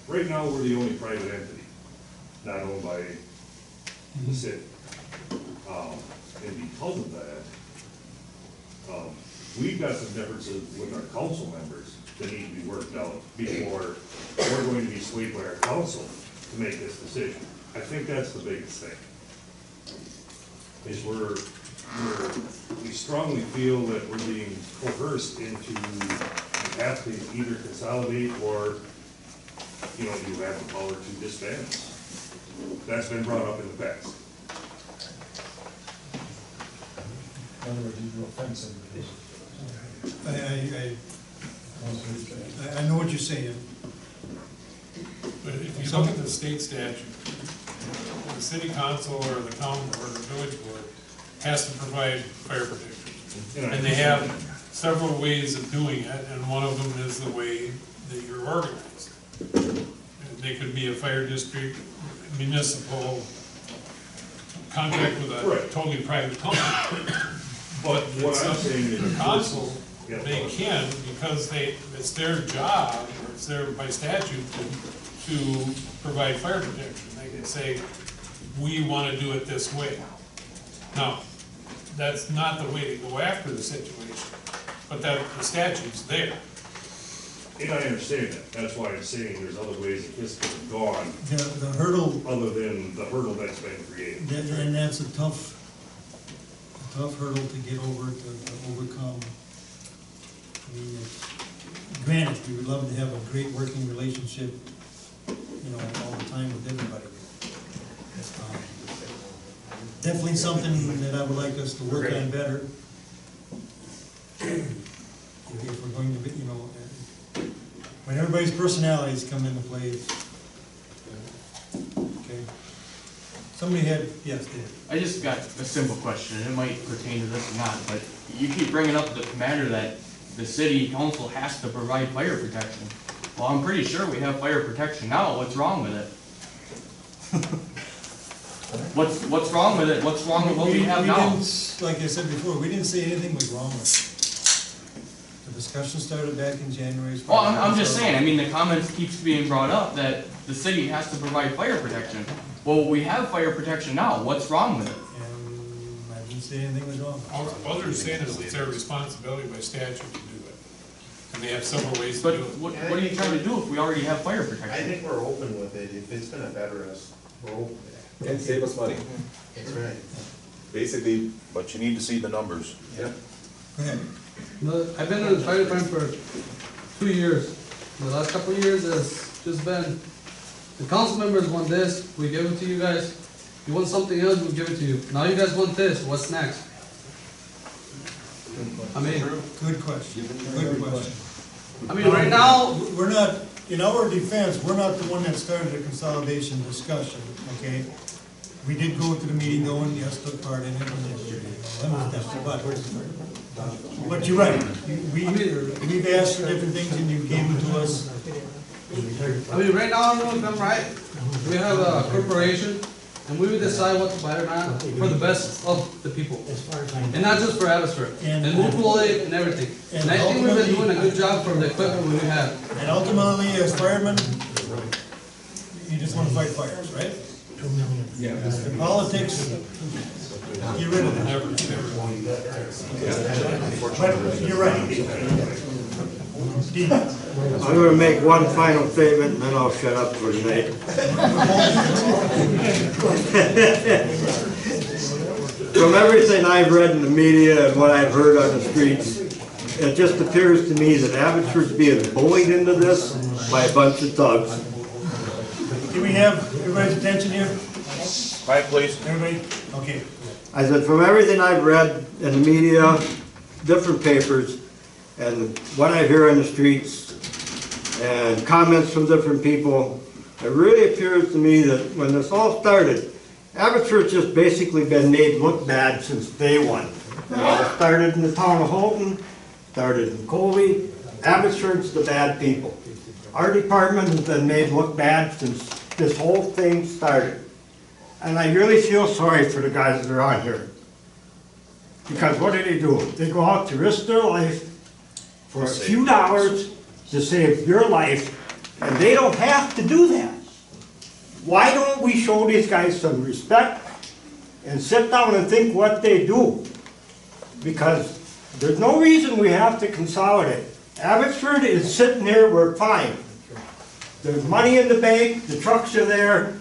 right now, we're the only private entity, not owned by the city. And because of that, we've got some differences with our council members that need to be worked out before we're going to be swayed by our council to make this decision. I think that's the biggest thing. Is we strongly feel that we're being coerced into having to either consolidate or, you have the power to disband. That's been brought up in the past. In other words, you're offensive. I know what you're saying. But if you look at the state statute, the city council or the county or the village board has to provide fire protection. And they have several ways of doing it, and one of them is the way that you're organized. They could be a fire district, municipal, contract with a totally private company. But what I'm saying is the council, they can, because it's their job, or it's their, by statute, to provide fire protection. They can say, we want to do it this way. Now, that's not the way to go after the situation, but that the statute's there. And I understand that. That's why I'm saying there's other ways that this could have gone. The hurdle. Other than the hurdle that's been created. And that's a tough hurdle to get over, to overcome. I mean, granted, we would love to have a great working relationship, all the time with everybody. Definitely something that I would like us to work on better. If we're going to be, when everybody's personalities come into play. Okay. Somebody had, yes, Dave. I just got a simple question, and it might pertain to this or not, but you keep bringing up the matter that the city council has to provide fire protection. Well, I'm pretty sure we have fire protection now. What's wrong with it? What's wrong with it? What's wrong with what we have now? Like I said before, we didn't say anything was wrong with it. The discussion started back in January. Well, I'm just saying, I mean, the comments keeps being brought up that the city has to provide fire protection. Well, we have fire protection now. What's wrong with it? And I didn't say anything was wrong. All they're saying is it's their responsibility by statute to do it. And they have several ways to But do it. what are you trying to do if we already have fire protection? I think we're open with it. If it's gonna better us, we're open with it. And save us money. That's right. Basically, but you need to see the numbers. Yep. Go ahead. I've been in the fire department for 2 years. The last couple of years has just been, the council members want this, we give it to you guys. You want something else, we'll give it to you. Now you guys want this, what's next? I mean, Good question. Good question. I mean, right now, We're not, in our defense, we're not the one that started the consolidation discussion, okay? We did go to the meeting, though, and yes, took part in it. But you're right. We've asked for different things and you gave them to us. I mean, right now, if I'm right, we have a corporation, and we would decide what to buy or not for the best of the people. And not just for Abbotsford, and locally and everything. And I think we've been doing a good job for the equipment we have. And ultimately, as firemen, you just want to fight fires, right? Yeah. The politics, get rid of that. But you're right. Dean. I'm going to make one final statement and then I'll shut up for tonight. From everything I've read in the media and what I've heard on the streets, it just appears to me that Abbotsford's being bullied into this by a bunch of thugs. Can we have everybody's attention here? Quiet, please. Everybody? Okay. I said, from everything I've read in the media, different papers, and what I hear on the streets, and comments from different people, it really appears to me that when this all started, Abbotsford's just basically been made look bad since day one. It started in the town of Holton, started in Colby. Abbotsford's the bad people. Our department has been made look bad since this whole thing started. And I really feel sorry for the guys that are on here. Because what do? They go out to risk their life for a few dollars to save your life And they don't have to do that. Why don't we show these guys some respect and sit down and think what they do? Because there's no reason we have to consolidate. Abbotsford is sitting there, we're fine. There's money in the bank, the trucks are there,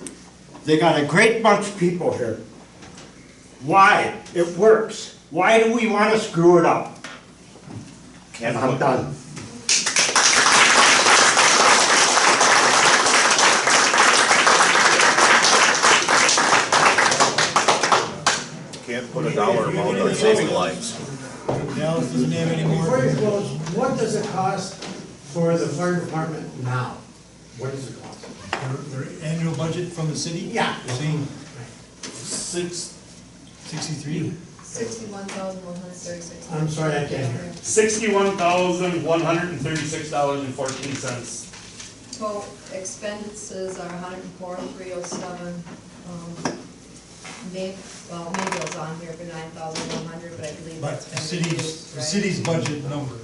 they got a great bunch of people here. Why? It works. Why do we want to screw it up? And I'm done. Can't put a dollar amount on saving lives. Dallas doesn't have any more. Before you close, what does it cost for the fire department now? What does it cost? Their annual budget from the city? Yeah. You're saying 63? 61,136. I'm sorry, I can't hear. $61,136.14. Total expenses are 104,307. Maybe it was on here for 9,100, but I believe But that's. the city's budget number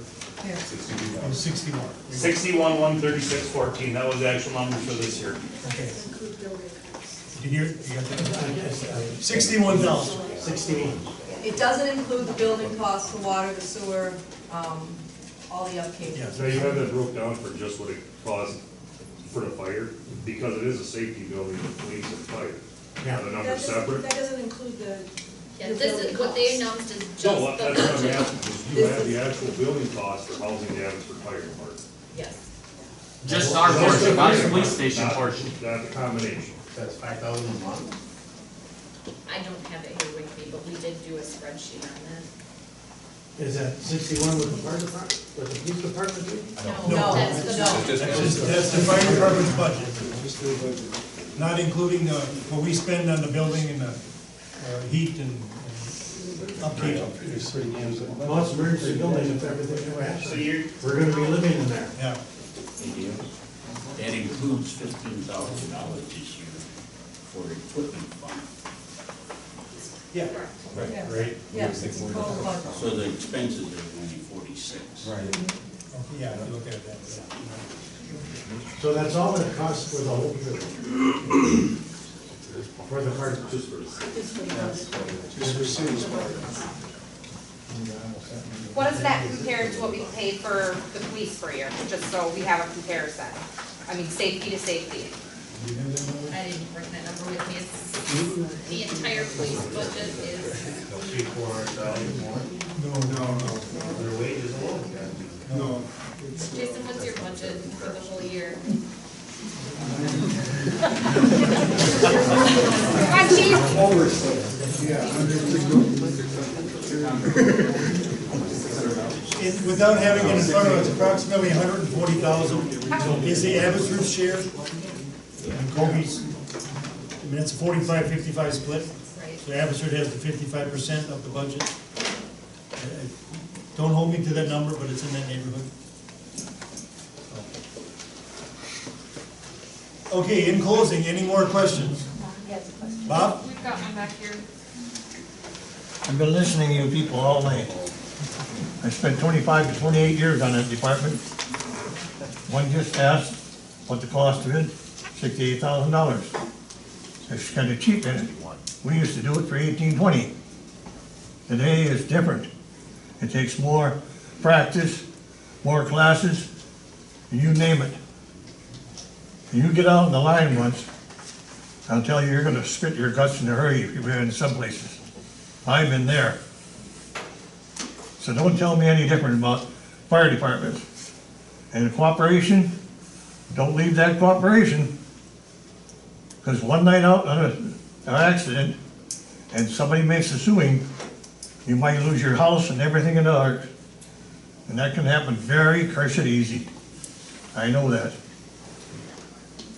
Here. is 61. 61,136.14, that was the actual number for this year. Okay. Did you hear it? You got that? 61,000. 61. It doesn't include the building costs, the water, the sewer, all the upkeep. Yes. So you have that broke down for just what it costs for the fire, because it is a safety building with police and fire. Yeah. Are the numbers separate? That doesn't include the. Yeah, this is, what they announced is just No, the that's what I'm budget. asking, is you have the actual building cost for housing the Abbotsford Fire Department. Yes. Just our portion, not the police station Not- portion. Not the combination. That's 5,000 a month? I don't have it here with me, but we did do a spreadsheet on that. Is that 61 with the fire department, with the police department too? No, That's the That's the fire department's budget. Not including what we spend on the building and the heat and upkeep. Well, it's emergency building if everything ever happens. So you're, We're gonna be living in there. Yeah. That includes $15,000 this year for equipment fund. Yeah. Right. Yes, it's a total budget. So the expenses are only 46. Okay, yeah, if you look at it that way. So that's all that it costs for the whole building? For the fire department? Just for the budget. What does that compare to what we paid for the police for a year, just so we have a comparison? I mean, safety to safety. I didn't bring that number with me. It's, the entire police budget is, $400,000 more? No. Their wages alone, No. Jason, what's your budget for the whole year? Come on, chief. Without having it in front of us, approximately 140,000 is the Abbotsford share. And Kobe's, I mean, it's a 45-55 split. Right. So Abbotsford has the 55% of the budget. Don't hold me to that number, but it's in that neighborhood. Okay, in closing, any more questions? Bob? We've got one back here. I've been listening to you people all night. I spent 25 to 28 years on that department. One just asked what the cost of it, $68,000. It's kind of cheap in it. We used to do it for $1820. Today is different. It takes more practice, more classes, you name it. You get out in the line once, I'll tell you, you're gonna spit your guts in a hurry if you've been in some places. I've been there. So don't tell me any different about fire departments. And cooperation, don't leave that cooperation. Because one night out on an accident, and somebody makes a suing, you might lose your house and everything in the dark. And that can happen very cursed easy. I know that.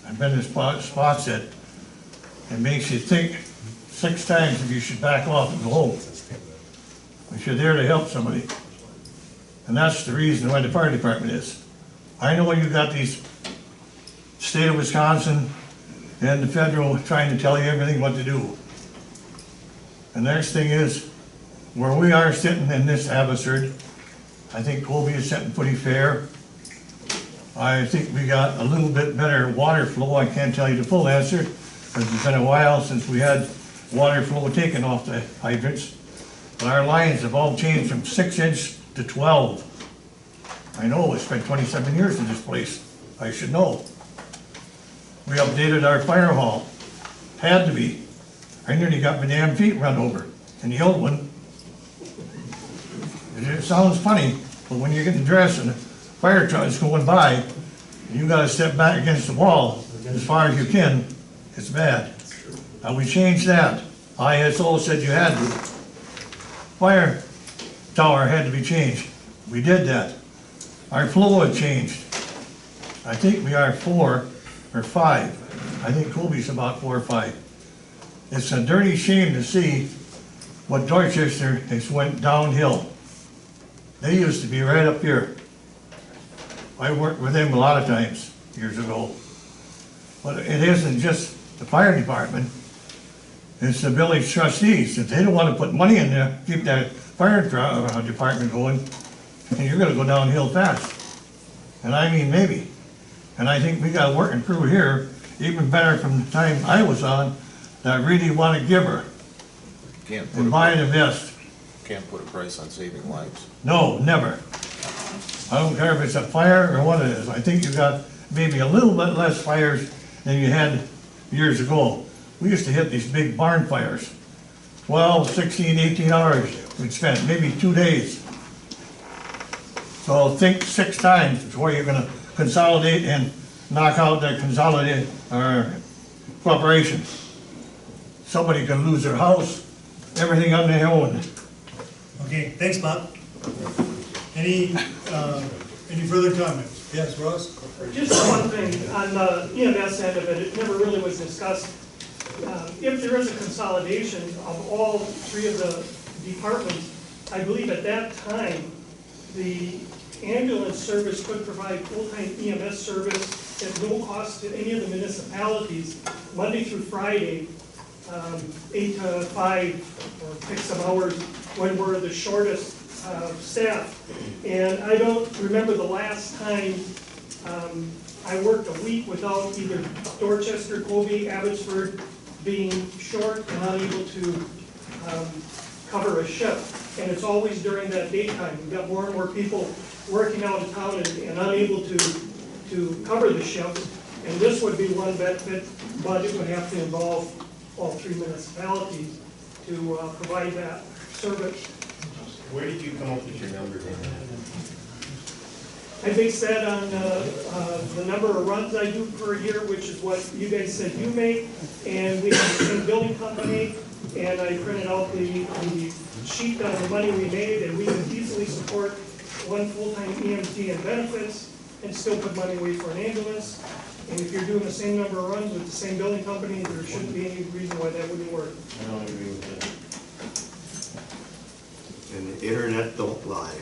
I've been in spots that it makes you think 6 times if you should back off and go home. If you're there to help somebody. And that's the reason why the fire department is. I know you got these state of Wisconsin and the federal trying to tell you everything what to do. The next thing is, where we are sitting in this Abbotsford, I think Colby is sitting pretty fair. I think we got a little bit better water flow. I can't tell you the full answer, because it's been a while since we had water flow taken off the hydrants. But our lines have all changed from 6-inch to 12. I know, it's been 27 years in this place. I should know. We updated our fire hall. Had to be. I nearly got my damn feet run over in the old one. It sounds funny, but when you're getting dressed and a fire truck is going by, and you gotta step back against the wall as far as you can, it's bad. Now, we changed that. ISO said you had to. Fire tower had to be changed. We did that. Our flow had changed. I think we are 4 or 5. I think Colby's about 4 or 5. It's a dirty shame to see what Dorchester has went downhill. They used to be right up here. I worked with them a lot of times years ago. But it isn't just the fire department, it's the village trustees. If they don't want to put money in there, keep that fire department going, and you're gonna go downhill fast. And I mean maybe. And I think we got a working crew here, even better from the time I was on, that really want to give her and buy and invest. Can't put a price on saving lives. No, never. I don't care if it's a fire or what it is. I think you got maybe a little bit less fires than you had years ago. We used to hit these big barn fires. 12, 16, 18 hours we'd spend, maybe 2 days. So think 6 times before you're gonna consolidate and knock out that consolidated corporation. Somebody could lose their house, everything on their own. Okay, thanks, Bob. Any further comments? Yes, Ross? Just one thing, on the EMS end of it, it never really was discussed. If there is a consolidation of all 3 of the departments, I believe at that time, the ambulance service could provide full-time EMS service at no cost to any of the municipalities, Monday through Friday, 8 to 5, or pick some hours when we're the shortest staff. And I don't remember the last time I worked a week without either Dorchester, Colby, Abbotsford being short and unable to cover a shift. And it's always during that daytime. We've got more and more people working out of town and unable to cover the shifts. And this would be one that budget would have to involve all 3 municipalities to provide that service. Where did you come up with your numbers? I base that on the number of runs I do per year, which is what you guys said you make, and we have the same building company, and I printed out the sheet on the money we made, and we can easily support 1 full-time EMT and benefits, and still put money away for an ambulance. And if you're doing the same number of runs with the same building company, there shouldn't be any reason why that wouldn't work. I don't agree with that. And the internet don't lie.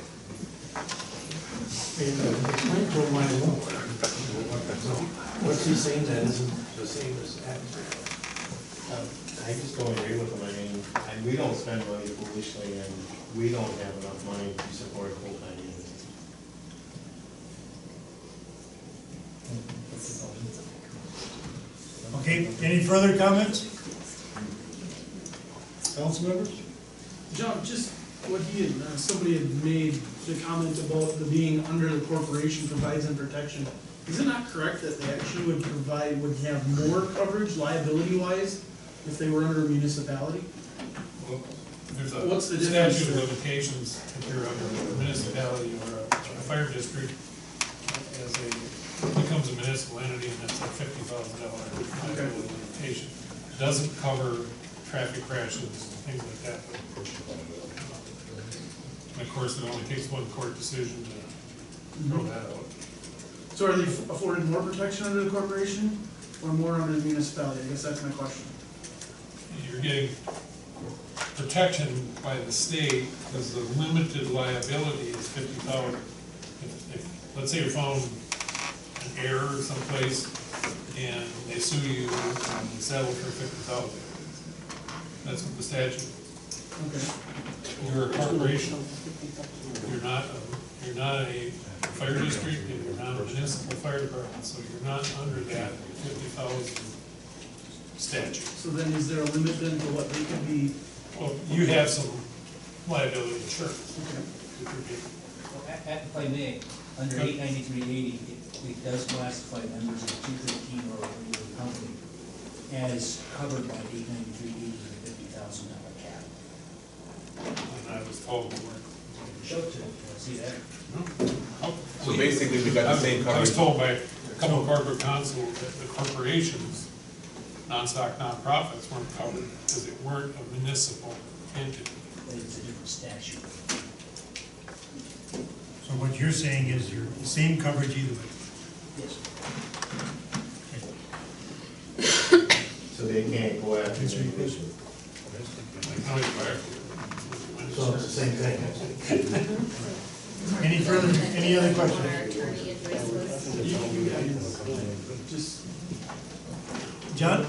What's he saying that isn't the same as that? I just don't agree with them. I mean, we don't spend money foolishly, and we don't have enough money to support full-time units. Okay, any further comments? Council members? John, just what he had, somebody had made the comment about the being under the corporation provides them protection. Is it not correct that they actually would have more coverage liability-wise if they were under a municipality? Well, there's a What's the difference statute of there? limitations if you're under a municipality or a fire district. As becomes a municipal entity, and that's a $50,000 liability limitation. It doesn't cover traffic crashes, things like that. But, of course, it only takes 1 court decision to throw that out. So are they afforded more protection under the corporation or more under the municipality? I guess that's my question. You're getting protection by the state because the limited liability is $50,000. If let's say you found an error someplace and they sue you and settle for $50,000. That's what the statute You're a corporation. You're not a fire district, and you're not a municipal fire department, so you're not under that 50,000 statute. So then is there a limit then to what they can be? Well, you have some liability insurance. If I may, under 89380, it does classify members of 213 or a company as covered by 89380 with a $50,000 cap. And I was told we weren't. Show it to them, see that? So basically, we got the same I was coverage. told by a couple of corporate counsel that the corporations, non-stock nonprofits, weren't covered because they weren't a municipal entity. But it's a different statute. So what you're saying is you're the same coverage either way? Yes. So they can't go after Answer your you. question. So it's the same thing. Any other questions? Our attorney advice was. Just. John? I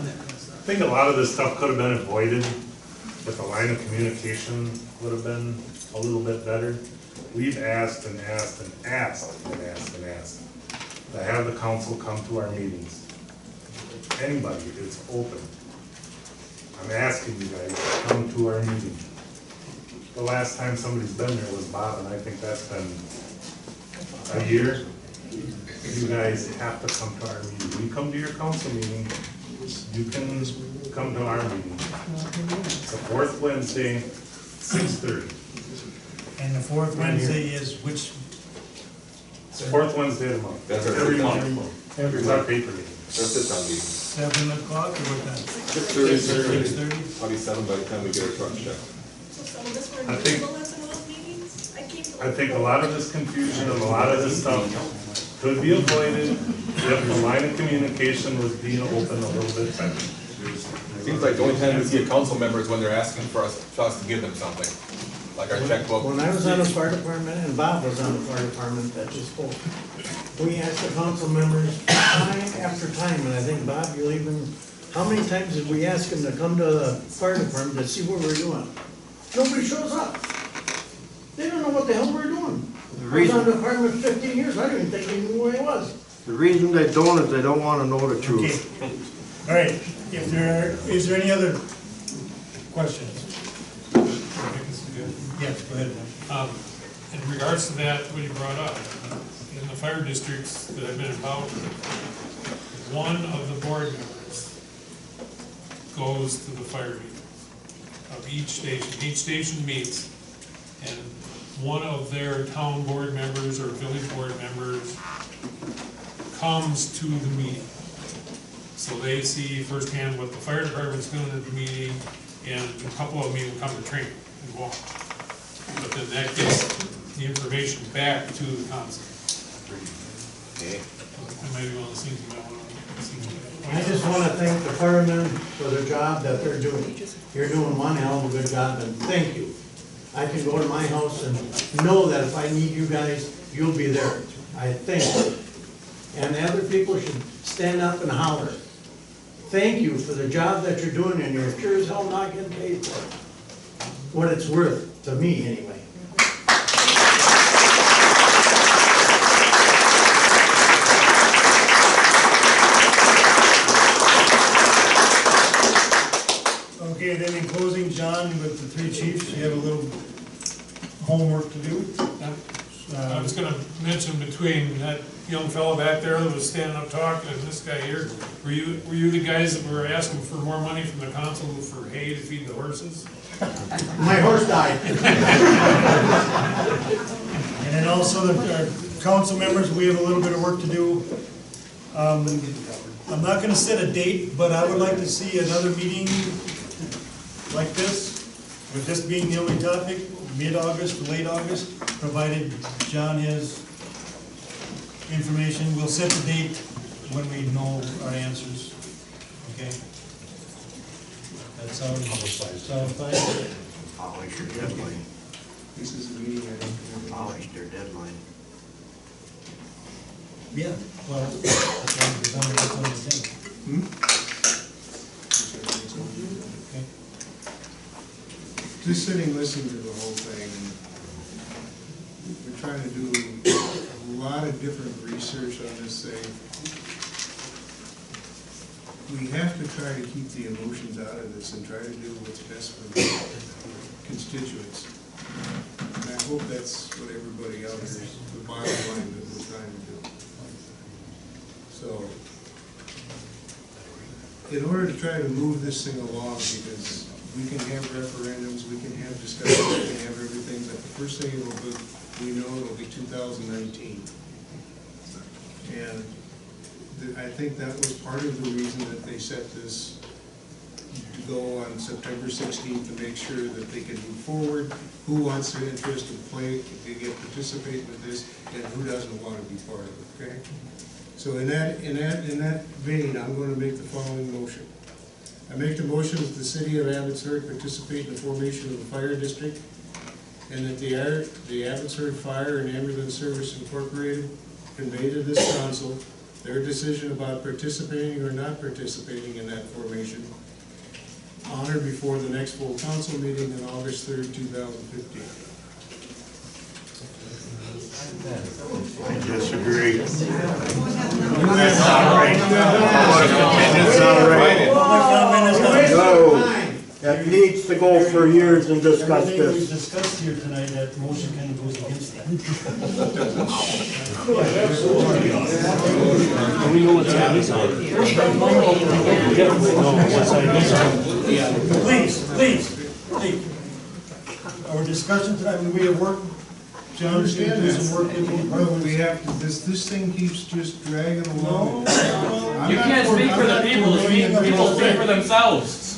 think a lot of this stuff could have been avoided if the line of communication would have been a little bit better. We've asked and asked and asked and asked and asked to have the council come to our meetings. Anybody, it's open. I'm asking you guys to come to our meeting. The last time somebody's been there was Bob, and I think that's been a year. You guys have to come to our meeting. When you come to your council meeting, you can come to our meeting. It's the fourth Wednesday, 6:30. And the fourth Wednesday is which? It's the fourth Wednesday of the month. That's our Every sit-down. month. It's our paper meeting. That's it, Tom. 7 o'clock or what time? 6:30. 6:30? Probably 7 by the time we get our truck checked. So some of us were I think- invisible at some of those meetings? I came to. I think a lot of this confusion and a lot of this stuff could be avoided if the line of communication was being open a little bit better. Seems like the only time we see a council member is when they're asking for us to give them something, like our checkbook. When I was on the fire department and Bob was on the fire department that you spoke, we asked the council members time after time, and I think, Bob, you'll even, how many times did we ask them to come to the fire department to see what we're doing? Nobody shows up. They don't know what the hell we're doing. I was on the department 15 years, I didn't even think they knew where I was. The reason they don't is they don't wanna know the truth. Okay. All right, is there any other questions? Yes, go ahead. In regards to that, what you brought up, in the fire districts that I've been involved with, one of the board members goes to the fire meeting of each station. Each station meets, and one of their town board members or village board members comes to the meeting. So they see firsthand what the fire department's doing at the meeting, and a couple of them even come to training and walk. But then that gets the information back to the council. That might be one of the things you might want to see. I just wanna thank the firemen for the job that they're doing. You're doing one hell of a good job, and thank you. I can go to my house and know that if I need you guys, you'll be there. I thank you. And the other people should stand up and holler. Thank you for the job that you're doing, and you're sure as hell not getting paid for it. What it's worth, to me anyway. Okay, then in closing, John, with the three chiefs, you have a little homework to do. I was gonna mention between that young fellow back there that was standing up talking and this guy here, were you the guys that were asking for more money from the council for hay to feed the horses? My horse died. And then also our council members, we have a little bit of work to do. I'm not gonna set a date, but I would like to see another meeting like this, with this being the only topic, mid-August to late August, provided John has information. We'll set the date when we know our answers, okay? That sounds fine? Polish your deadline. This is the meeting, I think. Polish their deadline. Yeah, well, that's on the thing. Okay. This is the meeting. just sitting listening to the whole thing, and we're trying to do a lot of different research on this thing. We have to try to keep the emotions out of this and try to do what's best for the constituents. And I hope that's what everybody out here is, the bottom line that we're trying to do. So, in order to try to move this thing along, because we can have referendums, we can have discussions, we can have everything, but the first thing it'll be, we know it'll be 2019. And I think that was part of the reason that they set this to go on September 16th, to make sure that they can move forward, who wants their interest to play, to participate with this, and who doesn't want to be part of it, okay? So in that vein, I'm going to make the following motion. I make the motion that the city of Abbotsford participate in the formation of the fire district, and that the Abbotsford Fire and Ambulance Service Incorporated convey to this council their decision about participating or not participating in that formation on or before the next full council meeting on August 3rd, 2015. I disagree. That's not right. That's not right. No, that needs to go for years and discuss Everything we've this. discussed here tonight, that motion kind of goes against that. We know what side he's on. Please. Our discussion tonight, we have worked, I understand do some work in the that. department. We have to, this thing keeps just dragging along. You can't speak for the people, people speak for themselves.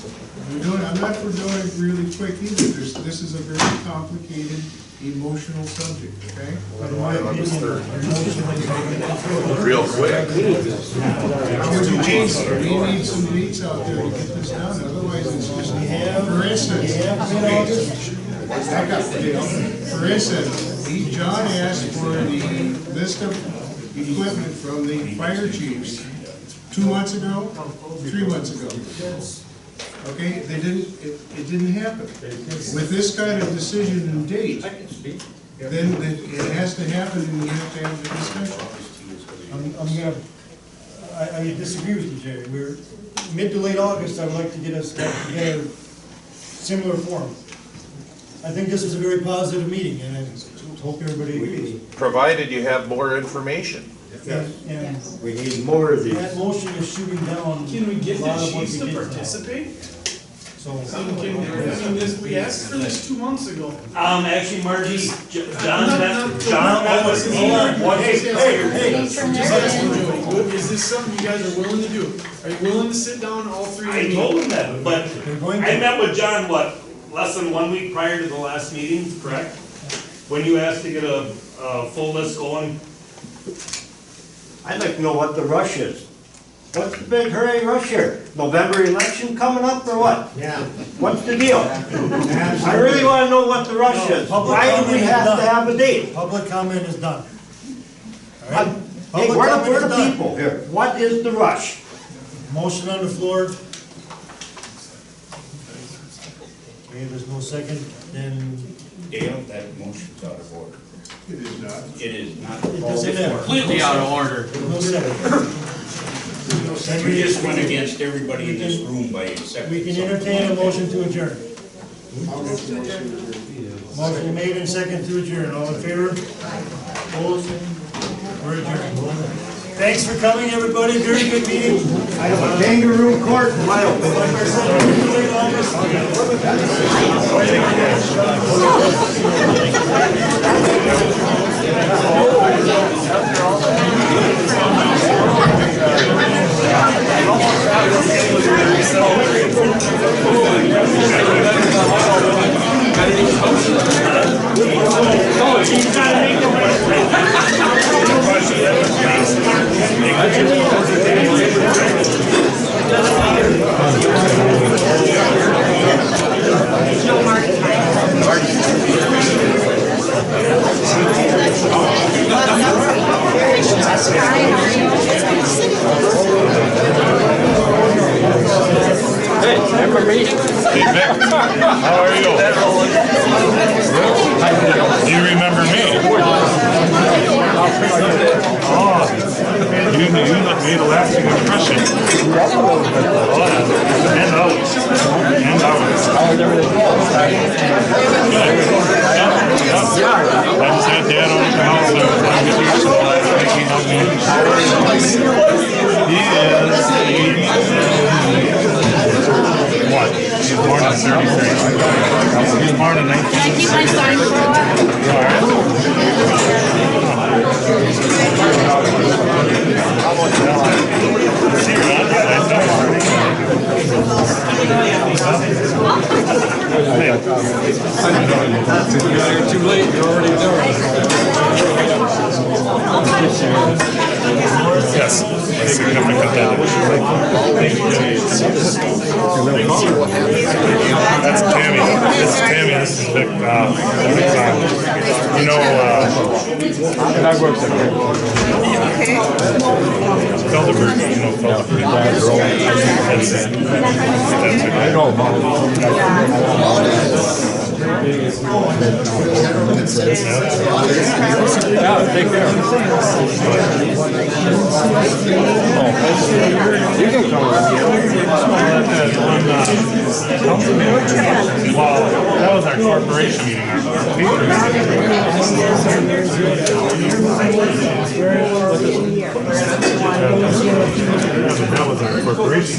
I'm not for doing it really quick either. This is a very complicated, emotional subject, okay? Real quick. We need some beats out there to get this done, otherwise it's just, for instance, back up, Dale. For instance, John asked for the list of equipment from the fire chiefs 2 months ago, 3 months ago. Okay, it didn't happen. With this kind of decision and date, then it has to happen and we have to have the discussion. I disagree with you, Jerry. We're mid to late August. I would like to get us back together, similar form. I think this is a very positive meeting, and I hope everybody agrees. Provided you have more information. And we need more of these. That motion is shooting down. Can we get a the lot of what chiefs we to did participate? So, We asked for this 2 months ago. Actually, Margie, John, Is this something you guys are willing to do? Are you willing to sit down all three? I told him that, but I met with John, less than 1 week prior to the last meeting, correct? When you asked to get a full list going. I'd like to know what the rush is. What's the big hurry rush here? November election coming up or what? Yeah. What's the deal? I really want to know what the rush is. Why do we have to have a date? Public comment is done. Hey, we're the people here. What is the rush? Motion on the floor. Okay, there's no second, then. Dale, that motion's out of order. It is not. It is not. It doesn't matter. Completely out of order. No second. You just went against everybody in this room by accepting. We can entertain a motion to adjourn. Motion made and second to adjourn. All in favor? Opposed? We're adjourned. Thanks for coming, everybody. Very good meeting. I have a kangaroo court in my Hey, remember meeting? How are you? Do you remember me? Oh, you made a lasting impression. Oh, yeah. And ours. And ours. I just had Dad over at the house. I was like, he helped me. He is 80. What? He was born in 33. He was born in 19. Can I keep my sign for a while? You're too late, you're already done. Yes, a significant damage. That's Tammy. This is Tammy. This is Vic. You know, I worked at Felderberg. You know Felderberg. I know. Yeah, take care. You can come around. Wow, that was our corporation meeting. That was our corporation.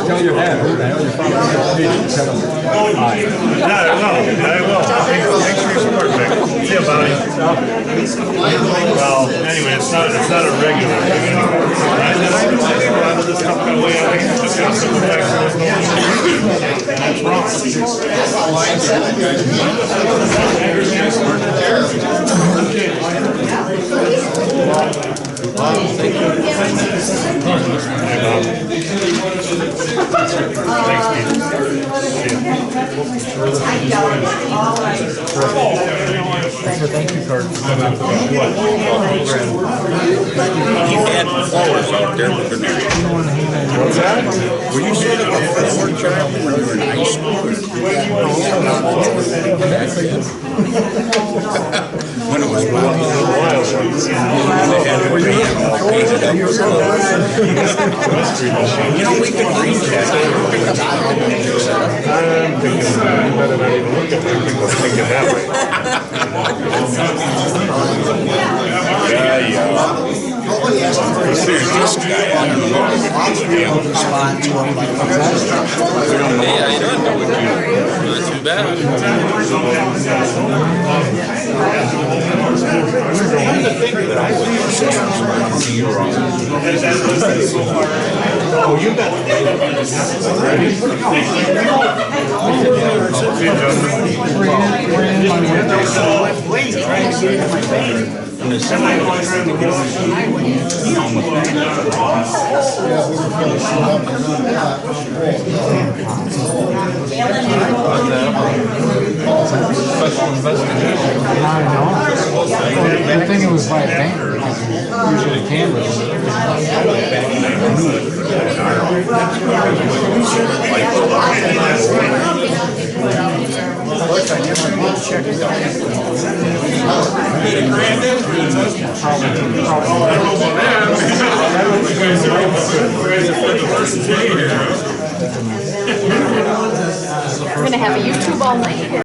Tell your dad, who the hell you found? I will. Thanks for your support, Vic. See you, buddy. Well, anyway, it's not a regular thing anymore. This stuff got way out. It's just got some effects. That's wrong. Thank you. Thanks, Pete. Thank you card. You had flowers out there with the name. What's that? Were you sort of a forward child when you were in high school? When it was wild. They had a green all painted up. You know, we could read that. I'm thinking, you better not even look at me because think it that way. Yeah. This guy, I don't know. Hey, how you doing? Not too bad. Oh, you bet. Special investigation. I know. Good thing it was by a banker. Usually cameras. We're gonna have a YouTube all night here.